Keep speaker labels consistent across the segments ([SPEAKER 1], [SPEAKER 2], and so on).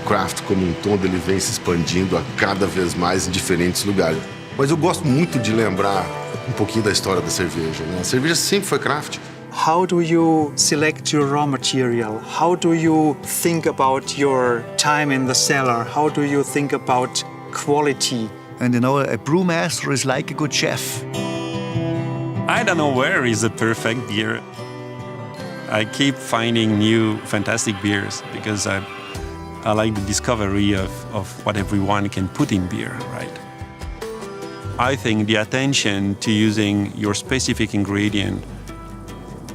[SPEAKER 1] craft como um todo, ele vem se expandindo a cada vez mais em diferentes lugares. Mas eu gosto muito de lembrar um pouquinho da história da cerveja, né? A cerveja sempre foi craft.
[SPEAKER 2] How do you select your raw material? How do you think about your time in the cellar? How do you think about quality?
[SPEAKER 3] And you know, a brewmaster is like a good chef.
[SPEAKER 4] I don't know where is the perfect beer. I keep finding new fantastic beers because I like the discovery of what everyone can put in beer, right? I think the attention to using your specific ingredient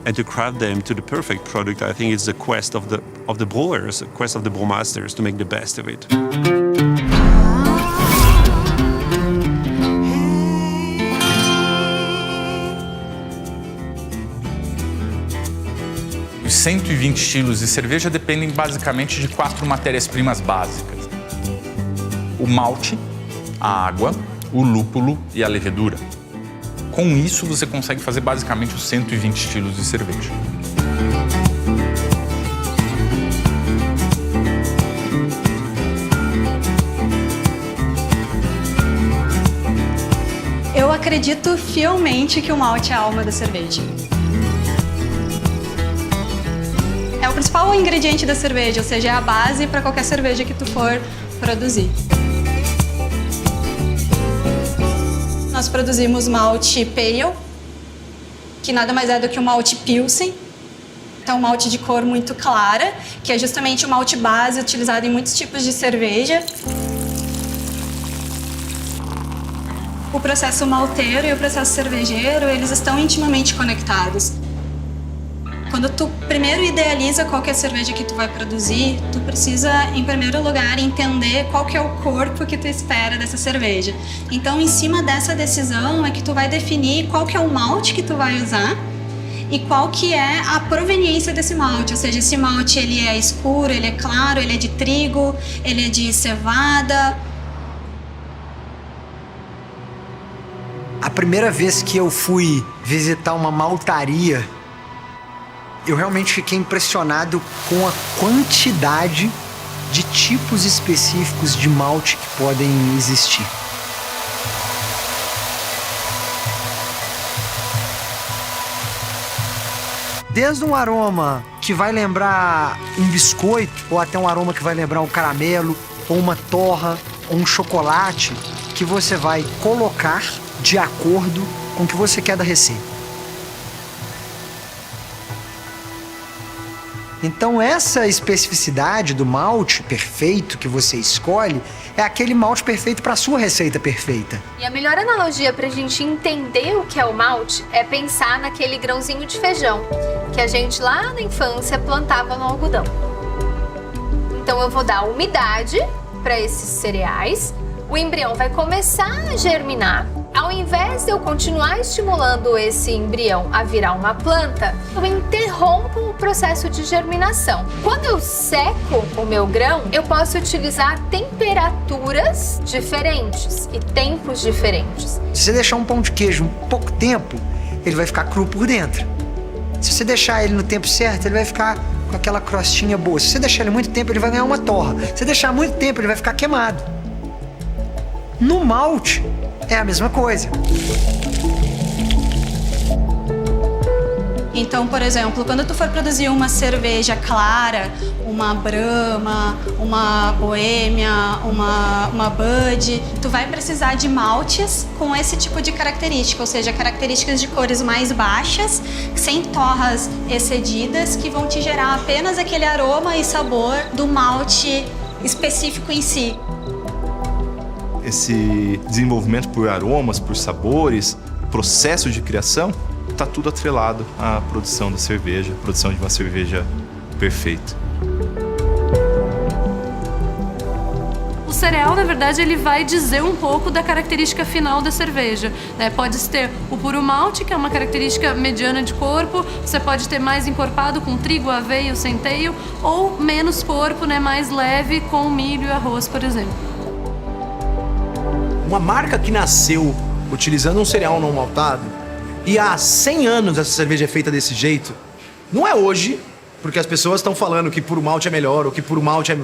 [SPEAKER 4] and to craft them to the perfect product, I think it's the quest of the brewers, the quest of the brewmasters to make the best of it.
[SPEAKER 5] Os 120 estilos de cerveja dependem basicamente de 4 matérias-primas básicas: o malte, a água, o lúpulo e a levedura. Com isso, você consegue fazer basicamente os 120 estilos de cerveja.
[SPEAKER 6] Eu acredito fielmente que o malte é a alma da cerveja. É o principal ingrediente da cerveja, ou seja, é a base para qualquer cerveja que tu for produzir. Nós produzimos malte pale, que nada mais é do que um malte pilsen. Então, um malte de cor muito clara, que é justamente o malte base utilizado em muitos tipos de cerveja. O processo malteiro e o processo cervejeiro, eles estão intimamente conectados. Quando tu primeiro idealiza qual que é a cerveja que tu vai produzir, tu precisa, em primeiro lugar, entender qual que é o corpo que tu espera dessa cerveja. Então, em cima dessa decisão é que tu vai definir qual que é o malte que tu vai usar e qual que é a proveniência desse malte. Ou seja, esse malte ele é escuro, ele é claro, ele é de trigo, ele é de cevada.
[SPEAKER 7] A primeira vez que eu fui visitar uma maltaria, eu realmente fiquei impressionado com a quantidade de tipos específicos de malte que podem existir. Desde um aroma que vai lembrar um biscoito, ou até um aroma que vai lembrar um caramelo, ou uma torra, ou um chocolate, que você vai colocar de acordo com o que você quer da receita. Então essa especificidade do malte perfeito que você escolhe é aquele malte perfeito para a sua receita perfeita.
[SPEAKER 8] E a melhor analogia para a gente entender o que é o malte é pensar naquele grãozinho de feijão que a gente lá na infância plantava no algodão. Então eu vou dar umidade para esses cereais, o embrião vai começar a germinar. Ao invés de eu continuar estimulando esse embrião a virar uma planta, eu interrompo o processo de germinação. Quando eu seco o meu grão, eu posso utilizar temperaturas diferentes e tempos diferentes.
[SPEAKER 7] Se você deixar um pão de queijo um pouco tempo, ele vai ficar cru por dentro. Se você deixar ele no tempo certo, ele vai ficar com aquela crostinha boa. Se você deixar ele muito tempo, ele vai ganhar uma torra. Se você deixar muito tempo, ele vai ficar queimado. No malte, é a mesma coisa.
[SPEAKER 6] Então, por exemplo, quando tu for produzir uma cerveja clara, uma Brahma, uma Boêmia, uma Bud, tu vai precisar de maltes com esse tipo de característica, ou seja, características de cores mais baixas, sem torras excedidas, que vão te gerar apenas aquele aroma e sabor do malte específico em si.
[SPEAKER 9] Esse desenvolvimento por aromas, por sabores, processo de criação, está tudo atrelado à produção da cerveja, à produção de uma cerveja perfeita.
[SPEAKER 10] O cereal, na verdade, ele vai dizer um pouco da característica final da cerveja, né? Pode ter o puro malte, que é uma característica mediana de corpo, você pode ter mais encorpado com trigo, aveia, centeio, ou menos corpo, né? Mais leve com milho e arroz, por exemplo.
[SPEAKER 11] Uma marca que nasceu utilizando um cereal não maltado e há 100 anos essa cerveja é feita desse jeito, não é hoje, porque as pessoas estão falando que puro malte é melhor ou que puro malte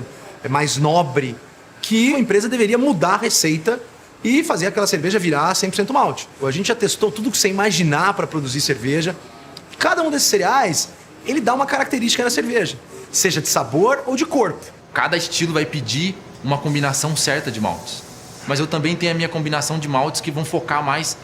[SPEAKER 11] mais nobre, que a empresa deveria mudar a receita e fazer aquela cerveja virar 100% malte. A gente já testou tudo que você imaginar para produzir cerveja. Cada um desses cereais, ele dá uma característica na cerveja, seja de sabor ou de corpo.
[SPEAKER 12] Cada estilo vai pedir uma combinação certa de maltes. Mas eu também tenho a minha combinação de maltes que vão focar mais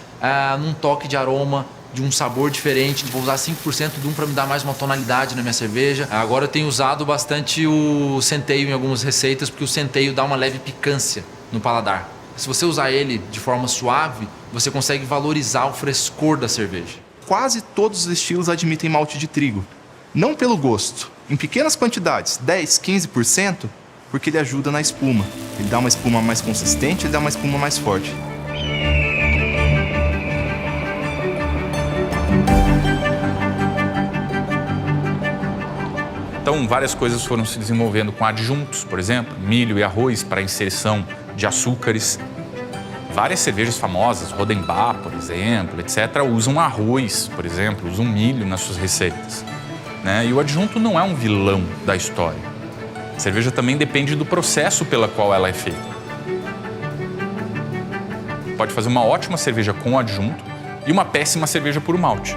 [SPEAKER 12] num toque de aroma, de um sabor diferente. Vou usar 5% de um para me dar mais uma tonalidade na minha cerveja. Agora eu tenho usado bastante o centeio em algumas receitas, porque o centeio dá uma leve picância no paladar. Se você usar ele de forma suave, você consegue valorizar o frescor da cerveja.
[SPEAKER 9] Quase todos os estilos admitem malte de trigo. Não pelo gosto, em pequenas quantidades, 10, 15%, porque ele ajuda na espuma. Ele dá uma espuma mais consistente, ele dá uma espuma mais forte.
[SPEAKER 5] Então, várias coisas foram se desenvolvendo com adjuntos, por exemplo, milho e arroz para inserção de açúcares. Várias cervejas famosas, Rodenbach, por exemplo, etc., usam arroz, por exemplo, usam milho nas suas receitas. Né? E o adjunto não é um vilão da história. A cerveja também depende do processo pela qual ela é feita. Pode fazer uma ótima cerveja com adjunto e uma péssima cerveja puro malte.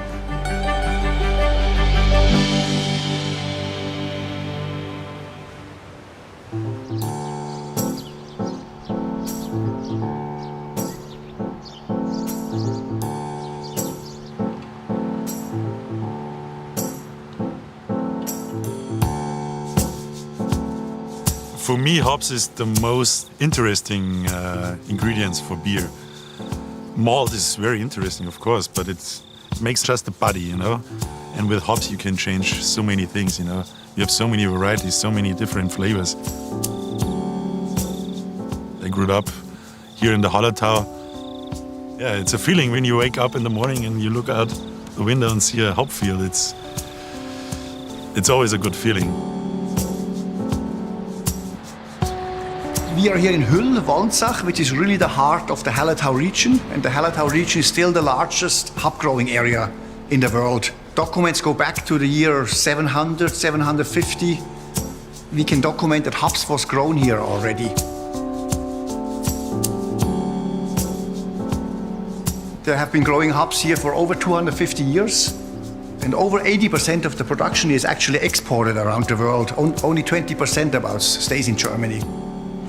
[SPEAKER 13] For me, hops is the most interesting ingredients for beer. Malt is very interesting, of course, but it makes just the body, you know. And with hops, you can change so many things, you know. You have so many varieties, so many different flavors. I grew up here in the Hallertau. Yeah, it's a feeling when you wake up in the morning and you look out the window and see a hop field. It's always a good feeling.
[SPEAKER 3] We are here in Hull, Walnsach, which is really the heart of the Hallertau region. And the Hallertau region is still the largest hop growing area in the world. Documents go back to the year 700, 750. We can document that hops was grown here already. They have been growing hops here for over 250 years. And over 80% of the production is actually exported around the world. Only 20% about stays in Germany.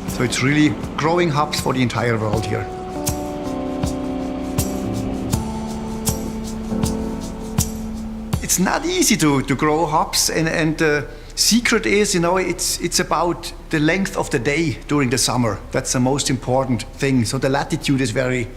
[SPEAKER 3] So it's really growing hops for the entire world here. It's not easy to grow hops, and the secret is, you know, it's about the length of the day during the summer. That's the most important thing. So the latitude is very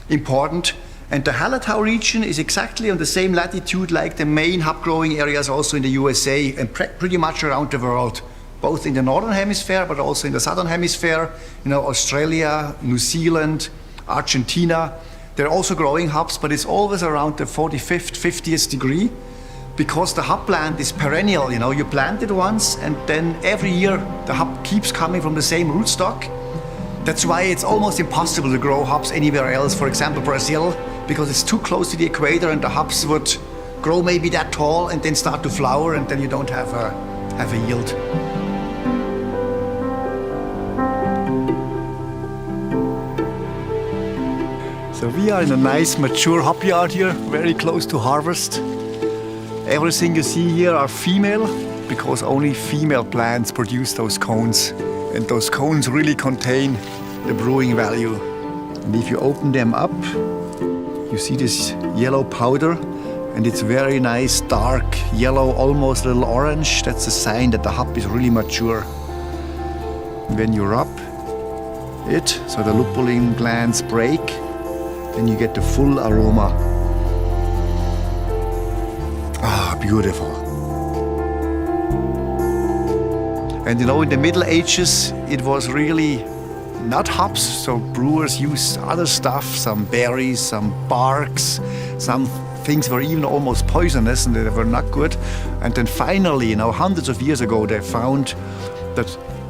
[SPEAKER 3] important. And the Hallertau region is exactly on the same latitude like the main hop growing areas also in the USA and pretty much around the world. Both in the northern hemisphere, but also in the southern hemisphere, you know, Australia, New Zealand, Argentina. They're also growing hops, but it's always around the 45th, 50th degree, because the hop plant is perennial. You know, you plant it once, and then every year the hop keeps coming from the same rootstock. That's why it's almost impossible to grow hops anywhere else. For example, Brazil, because it's too close to the equator, and the hops would grow maybe that tall and then start to flower, and then you don't have a yield. So we are in a nice mature hop yard here, very close to harvest. Everything you see here are female, because only female plants produce those cones. And those cones really contain the brewing value. And if you open them up, you see this yellow powder, and it's very nice, dark yellow, almost a little orange. That's a sign that the hop is really mature. When you rub it, so the lupulin glands break, then you get the full aroma. Ah, beautiful. And you know, in the Middle Ages, it was really not hops, so brewers used other stuff, some berries, some barks, some things were even almost poisonous and they were not good. And then finally, you know, hundreds of years ago, they found that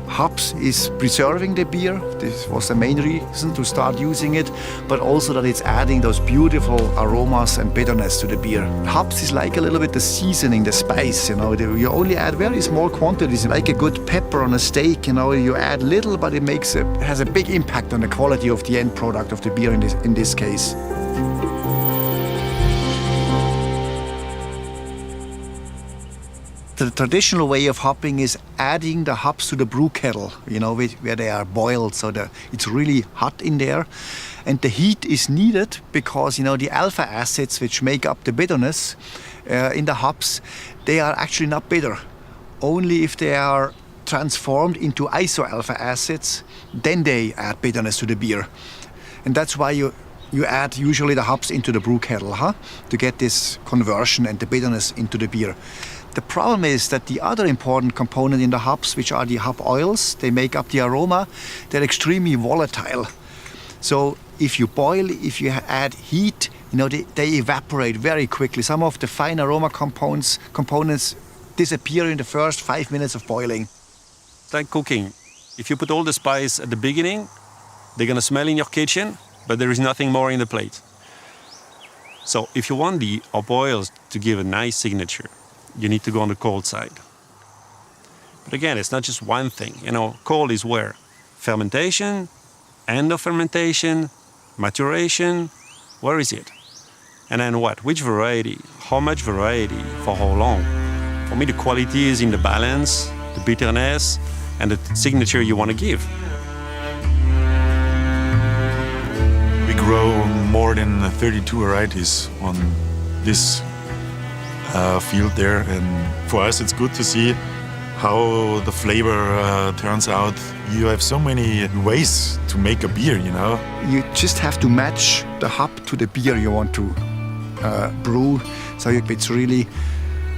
[SPEAKER 3] hops is preserving the beer. This was the main reason to start using it, but also that it's adding those beautiful aromas and bitterness to the beer. Hops is like a little bit the seasoning, the spice, you know. You only add very small quantities, like a good pepper on a steak, you know. You add little, but it has a big impact on the quality of the end product of the beer in this case. The traditional way of hopping is adding the hops to the brew kettle, you know, where they are boiled, so it's really hot in there. And the heat is needed because, you know, the alpha acids which make up the bitterness in the hops, they are actually not bitter. Only if they are transformed into isoalpha acids, then they add bitterness to the beer. And that's why you add usually the hops into the brew kettle, to get this conversion and the bitterness into the beer. The problem is that the other important component in the hops, which are the hop oils, they make up the aroma, they're extremely volatile. So if you boil, if you add heat, you know, they evaporate very quickly. Some of the fine aroma components disappear in the first 5 minutes of boiling.
[SPEAKER 4] It's like cooking. If you put all the spice at the beginning, they're gonna smell in your kitchen, but there is nothing more in the plate. So if you want the hop oils to give a nice signature, you need to go on the cold side. But again, it's not just one thing. You know, cold is where? Fermentation, end of fermentation, maturation, where is it? And then what? Which variety? How much variety? For how long? For me, the quality is in the balance, the bitterness, and the signature you want to give.
[SPEAKER 13] We grow more than 32 varieties on this field there, and for us it's good to see how the flavor turns out. You have so many ways to make a beer, you know.
[SPEAKER 3] You just have to match the hop to the beer you want to brew, so it's really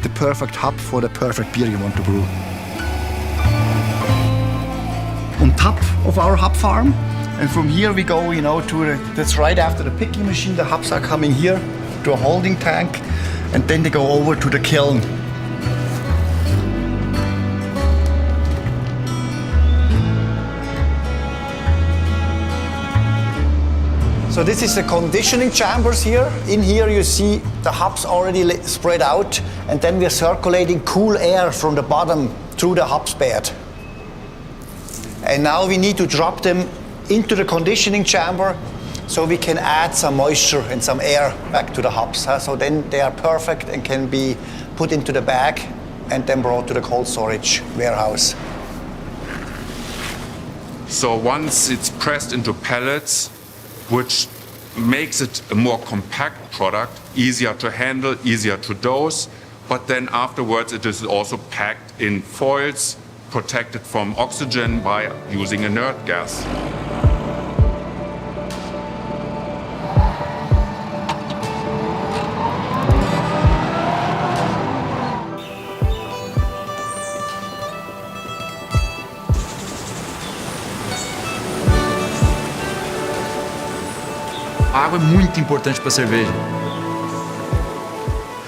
[SPEAKER 3] the perfect hop for the perfect beer you want to brew. On top of our hop farm, and from here we go, you know, that's right after the picking machine. The hops are coming here to a holding tank, and then they go over to the kiln. So this is the conditioning chambers here. In here you see the hops already spread out, and then we are circulating cool air from the bottom through the hops bed. And now we need to drop them into the conditioning chamber so we can add some moisture and some air back to the hops. So then they are perfect and can be put into the bag and then brought to the cold storage warehouse.
[SPEAKER 14] So once it's pressed into pellets, which makes it a more compact product, easier to handle, easier to dose, but then afterwards it is also packed in foils, protected from oxygen by using inert gas.
[SPEAKER 12] A água é muito importante para a cerveja.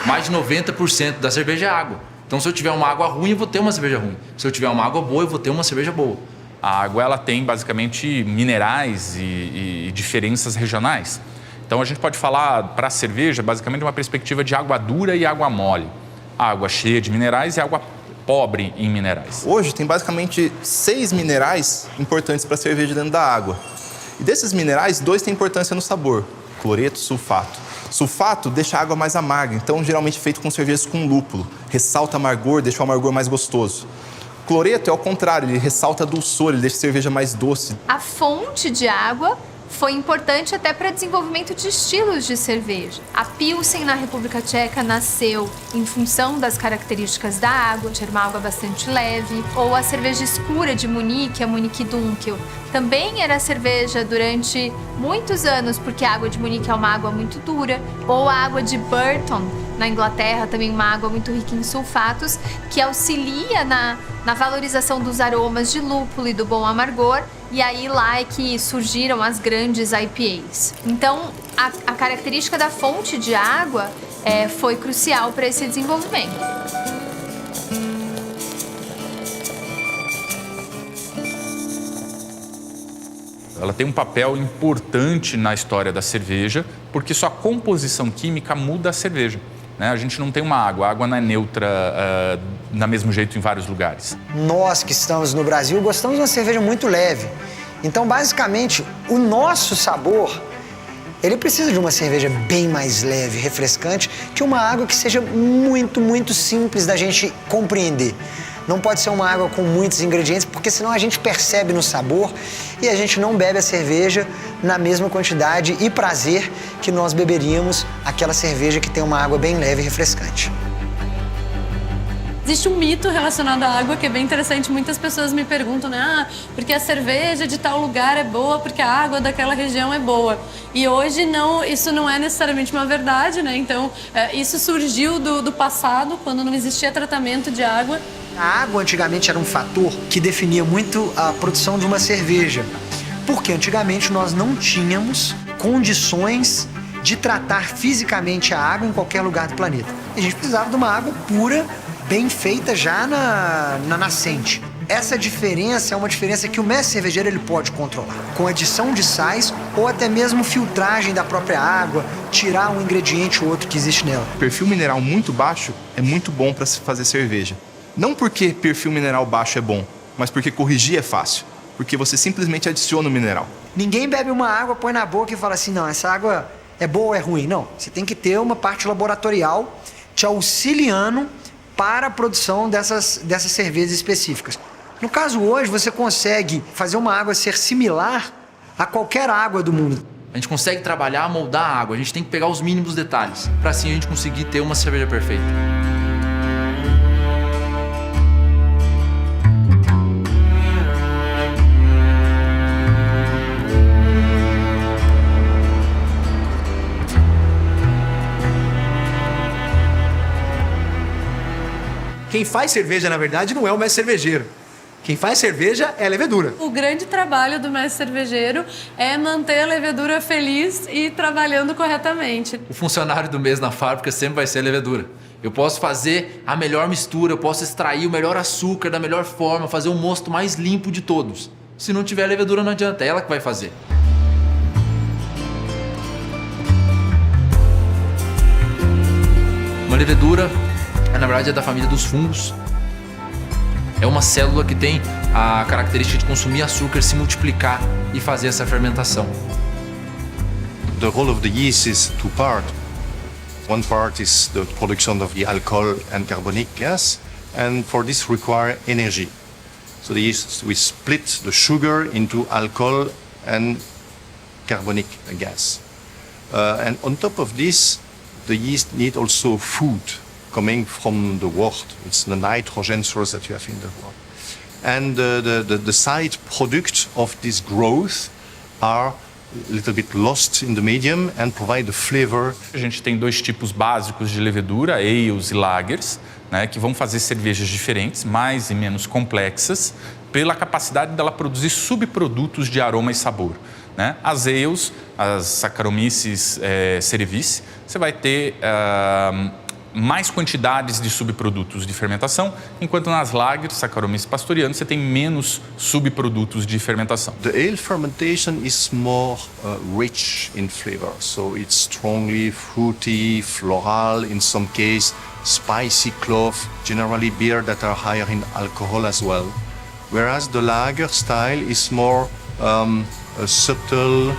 [SPEAKER 12] Mais de 90% da cerveja é água. Então, se eu tiver uma água ruim, eu vou ter uma cerveja ruim. Se eu tiver uma água boa, eu vou ter uma cerveja boa.
[SPEAKER 5] A água ela tem basicamente minerais e diferenças regionais. Então a gente pode falar para a cerveja basicamente uma perspectiva de água dura e água mole. Água cheia de minerais e água pobre em minerais.
[SPEAKER 9] Hoje tem basicamente 6 minerais importantes para a cerveja dentro da água. E desses minerais, 2 têm importância no sabor: cloreto e sulfato. Sulfato deixa a água mais amarga, então geralmente feito com cervejas com lúpulo. Ressalta amargor, deixa o amargor mais gostoso. Cloreto é ao contrário, ele ressalta a dulçor, ele deixa a cerveja mais doce.
[SPEAKER 8] A fonte de água foi importante até para desenvolvimento de estilos de cerveja. A Pilsen na República Tcheca nasceu em função das características da água, de ser uma água bastante leve, ou a cerveja escura de Munique, a Munique Dunkel, também era cerveja durante muitos anos, porque a água de Munique é uma água muito dura, ou a água de Burton, na Inglaterra, também uma água muito rica em sulfatos, que auxilia na valorização dos aromas de lúpulo e do bom amargor, e aí lá é que surgiram as grandes IPAs. Então, a característica da fonte de água foi crucial para esse desenvolvimento.
[SPEAKER 5] ela tem um papel importante na história da cerveja, porque sua composição química muda a cerveja. Né? A gente não tem uma água, a água não é neutra do mesmo jeito em vários lugares.
[SPEAKER 7] Nós que estamos no Brasil gostamos de uma cerveja muito leve. Então, basicamente, o nosso sabor, ele precisa de uma cerveja bem mais leve, refrescante, que uma água que seja muito, muito simples da gente compreender. Não pode ser uma água com muitos ingredientes, porque senão a gente percebe no sabor e a gente não bebe a cerveja na mesma quantidade e prazer que nós beberíamos aquela cerveja que tem uma água bem leve e refrescante.
[SPEAKER 10] Existe um mito relacionado à água que é bem interessante. Muitas pessoas me perguntam, né? Porque a cerveja de tal lugar é boa, porque a água daquela região é boa. E hoje isso não é necessariamente uma verdade, né? Então, isso surgiu do passado, quando não existia tratamento de água.
[SPEAKER 7] A água antigamente era um fator que definia muito a produção de uma cerveja. Porque antigamente nós não tínhamos condições de tratar fisicamente a água em qualquer lugar do planeta. A gente precisava de uma água pura, bem feita já na nascente. Essa diferença é uma diferença que o mestre cervejeiro ele pode controlar, com adição de sais ou até mesmo filtragem da própria água, tirar um ingrediente ou outro que existe nela.
[SPEAKER 9] Perfil mineral muito baixo é muito bom para se fazer cerveja. Não porque perfil mineral baixo é bom, mas porque corrigir é fácil. Porque você simplesmente adiciona o mineral.
[SPEAKER 7] Ninguém bebe uma água, põe na boca e fala assim, não, essa água é boa ou é ruim. Não, você tem que ter uma parte laboratorial te auxiliando para a produção dessas cervejas específicas. No caso hoje, você consegue fazer uma água ser similar a qualquer água do mundo.
[SPEAKER 12] A gente consegue trabalhar, moldar a água. A gente tem que pegar os mínimos detalhes, para assim a gente conseguir ter uma cerveja perfeita.
[SPEAKER 11] Quem faz cerveja, na verdade, não é o mestre cervejeiro. Quem faz cerveja é a levedura.
[SPEAKER 10] O grande trabalho do mestre cervejeiro é manter a levedura feliz e trabalhando corretamente.
[SPEAKER 12] O funcionário do mês na fábrica sempre vai ser a levedura. Eu posso fazer a melhor mistura, eu posso extrair o melhor açúcar da melhor forma, fazer o mosto mais limpo de todos. Se não tiver a levedura, não adianta, é ela que vai fazer. Uma levedura, na verdade, é da família dos fungos. É uma célula que tem a característica de consumir açúcar, se multiplicar e fazer essa fermentação.
[SPEAKER 15] The role of the yeast is two parts. One part is the production of the alcohol and carbonic gas, and for this require energy. So the yeast will split the sugar into alcohol and carbonic gas. And on top of this, the yeast need also food coming from the wort. It's the nitrogen source that you have in the wort. And the side product of this growth are a little bit lost in the medium and provide the flavor.
[SPEAKER 5] A gente tem dois tipos básicos de levedura, ales e lagers, né, que vão fazer cervejas diferentes, mais e menos complexas, pela capacidade dela produzir subprodutos de aroma e sabor. Né? As ales, as Saccharomyces cerevisiae, você vai ter mais quantidades de subprodutos de fermentação, enquanto nas lagers, Saccharomyces pastoriana, você tem menos subprodutos de fermentação.
[SPEAKER 15] The ale fermentation is more rich in flavor, so it's strongly fruity, floral, in some case spicy clove, generally beer that are higher in alcohol as well. Whereas the lager style is more subtle,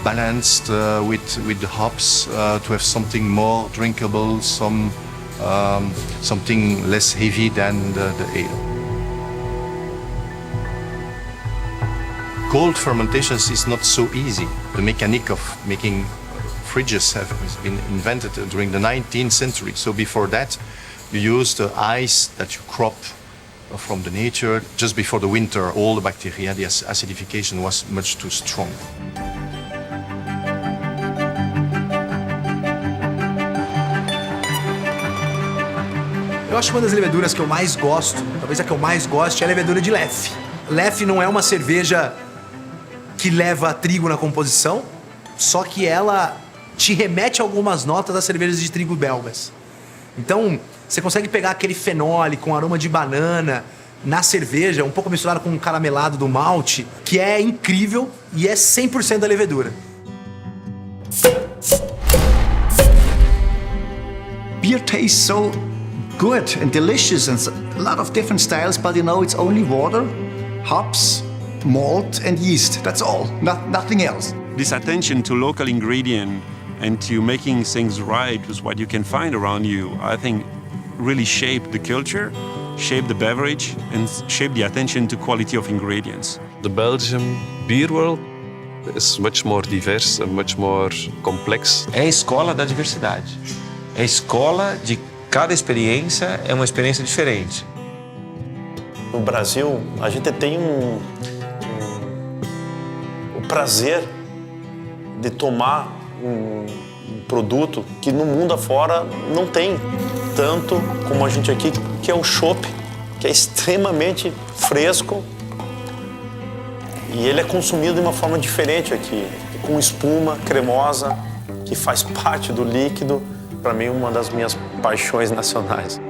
[SPEAKER 15] balanced with the hops to have something more drinkable, something less heavy than the ale. Cold fermentations is not so easy. The mechanic of making fridges has been invented during the 19th century. So before that, you use the ice that you crop from the nature. Just before the winter, all the bacteria, the acidification was much too strong.
[SPEAKER 11] Eu acho que uma das leveduras que eu mais gosto, talvez a que eu mais goste, é a levedura de Leffe. Leffe não é uma cerveja que leva trigo na composição, só que ela te remete a algumas notas das cervejas de trigo belgas. Então, você consegue pegar aquele fenole com aroma de banana, na cerveja, um pouco misturado com um caramelado do malte, que é incrível e é 100% da levedura.
[SPEAKER 3] Beer tastes so good and delicious and a lot of different styles, but you know, it's only water, hops, malt and yeast. That's all, nothing else.
[SPEAKER 4] This attention to local ingredient and to making things right with what you can find around you, I think really shape the culture, shape the beverage, and shape the attention to quality of ingredients.
[SPEAKER 16] The Belgian beer world is much more diverse and much more complex.
[SPEAKER 17] É a escola da diversidade. É a escola de cada experiência é uma experiência diferente.
[SPEAKER 18] No Brasil, a gente tem o prazer de tomar um produto que no mundo afora não tem tanto como a gente aqui, que é o chopp, que é extremamente fresco e ele é consumido de uma forma diferente aqui, com espuma cremosa, que faz parte do líquido. Para mim, uma das minhas paixões nacionais.